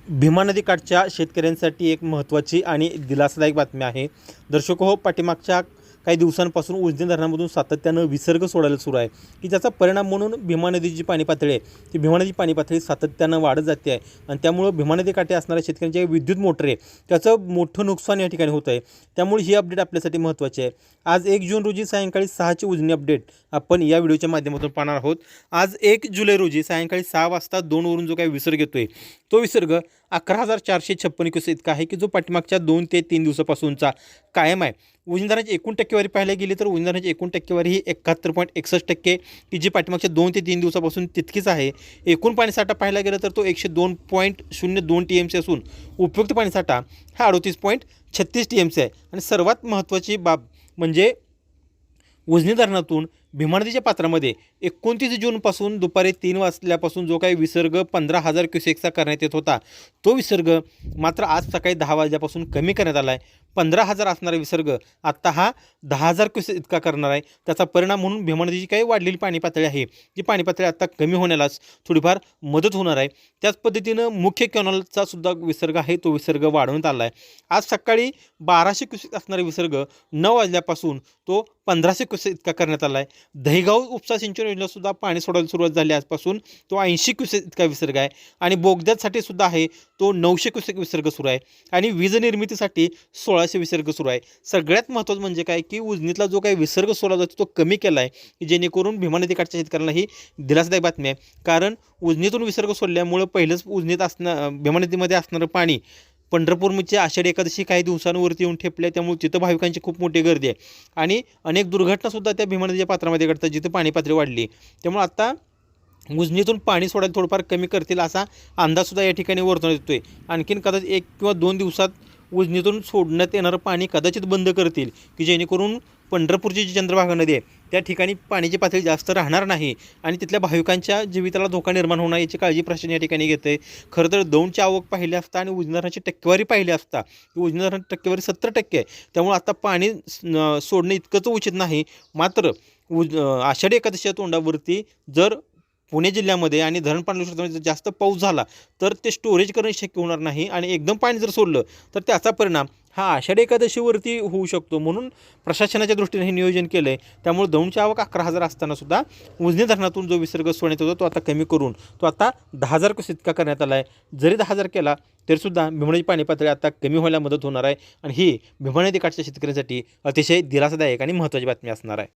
भीमा नदीकाठच्या शेतकऱ्यांसाठी एक महत्त्वाची आणि दिलासादायक बातमी आहे. दर्शक हो, पाठीमागच्या काही दिवसांपासून उजनी धरणामधून सातत्यानं विसर्ग सोडायला सुरू आहे की ज्याचा परिणाम म्हणून भीमा नदीची जी पाणी पातळी आहे ती भीमा नदीची पाणी पातळी सातत्यानं वाढत जाते आहे आणि त्यामुळे भीमा नदीकाठी असणाऱ्या शेतकऱ्यांच्या विद्युत मोटर आहे त्याचं मोठं नुकसान या ठिकाणी होत आहे. त्यामुळे ही अपडेट आपल्यासाठी महत्त्वाची आहे. आज 1 जून रोजी सायंकाळी 6ची उजनी अपडेट आपण या व्हिडिओच्या माध्यमातून पाहणार आहोत. आज 1 जुलै रोजी सायंकाळी 6 वाजता 2 वरून जो काही विसर्ग येतोय तो विसर्ग 11,456 क्युसेक इतका आहे की जो पाठीमागच्या 2 ते 3 दिवसापासूनचा कायम आहे. उजनी धरणाची एकूण टक्केवारी पाहायला गेली तर उजनी धरणाची एकूण टक्केवारी ही 71.61% की जी पाठीमागच्या 2 ते 3 दिवसापासून तितकीच आहे. एकूण पाणीसाठा पाहायला गेलं तर तो 102.02 TMC असून उपयुक्त पाणीसाठा हा 38.36 TMC आहे. आणि सर्वात महत्त्वाची बाब म्हणजे उजनी धरणातून भीमा नदीच्या पात्रामध्ये 29 जूनपासून दुपारी 3 वाजल्यापासून जो काही विसर्ग 15,000 क्युसेकचा करण्यात येत होता तो विसर्ग मात्र आज सकाळी 10 वाजल्यापासून कमी करण्यात आला आहे. 15,000 असणारा विसर्ग आत्ता हा 10,000 क्युसेक इतका करणार आहे. त्याचा परिणाम म्हणून भीमा नदीची काही वाढलेली पाणी पातळी आहे जी पाणी पातळी आत्ता कमी होण्यालाच थोडीफार मदत होणार आहे. त्याच पद्धतीनं मुख्य कॅनॉलचा सुद्धा विसर्ग आहे तो विसर्ग वाढवण्यात आला आहे. आज सकाळी 1200 क्युसेक असणारा विसर्ग 9 वाजल्यापासून तो 1500 क्युसेक इतका करण्यात आला आहे. दहिगाव उपसा सिंचन योजनेसुद्धा पाणी सोडायला सुरुवात झाली. आजपासून तो 80 क्युसेक इतका विसर्ग आहे आणि बोगद्यासाठी सुद्धा आहे तो 900 क्युसेक विसर्ग सुरू आहे आणि वीज निर्मितीसाठी 1600 विसर्ग सुरू आहे. सगळ्यात महत्त्वाचं म्हणजे काय की उजनीतला जो काही विसर्ग सोडला जातो तो कमी केला आहे की जेणेकरून भीमा नदीकाठच्या शेतकऱ्यांना ही दिलासादायक बातमी आहे. कारण उजनीतून विसर्ग सोडल्यामुळं पहिलंच उजनीत भीमा नदीमध्ये असणारं पाणी पंढरपूरची आषाढी एकादशी काही दिवसांवरती येऊन ठेपल्या त्यामुळे तिथं भाविकांची खूप मोठी गर्दी आहे आणि अनेक दुर्घटनासुद्धा त्या भीमा नदीच्या पात्रामध्ये घडतात जिथं पाणी पातळी वाढली. त्यामुळे आता उजनीतून पाणी सोडायला थोडंफार कमी करतील असा अंदाजसुद्धा या ठिकाणी वर्तवण्यात येतो आहे. आणखीन कदाचित 1 किंवा 2 दिवसात उजनीतून सोडण्यात येणारं पाणी कदाचित बंद करतील की जेणेकरून पंढरपूरची जी चंद्रभागा नदी आहे त्या ठिकाणी पाण्याची पातळी जास्त राहणार नाही आणि तिथल्या भाविकांच्या जीविताला धोका निर्माण होणार याची काळजी प्रशासन या ठिकाणी घेते. खरं तर दौंडची आवक पाहिली असता आणि उजनी धरणाची टक्केवारी पाहिली असता की उजनी धरणाची टक्केवारी 70% आहे. त्यामुळे आता पाणी सोडणं इतकंच उचित नाही. मात्र आषाढी एकादशीच्या तोंडावरती जर पुणे जिल्ह्यामध्ये आणि धरण पाणी क्षेत्रामध्ये जर जास्त पाऊस झाला तर ते स्टोरेज करणं शक्य होणार नाही आणि एकदम पाणी जर सोडलं तर त्याचा परिणाम हा आषाढी एकादशीवरती होऊ शकतो. म्हणून प्रशासनाच्या दृष्टीने हे नियोजन केलं आहे. त्यामुळे दौंडची आवक 11,000 असतानासुद्धा उजनी धरणातून जो विसर्ग सोडण्यात होता तो आता कमी करून तो आता 10,000 क्युसेक इतका करण्यात आला आहे. जरी 10,000 केला तरीसुद्धा भीमा नदीची पाणी पातळी आता कमी व्हायला मदत होणार आहे आणि ही भीमा नदीकाठच्या शेतकऱ्यांसाठी अतिशय दिलासादायक आणि महत्त्वाची बातमी असणार आहे.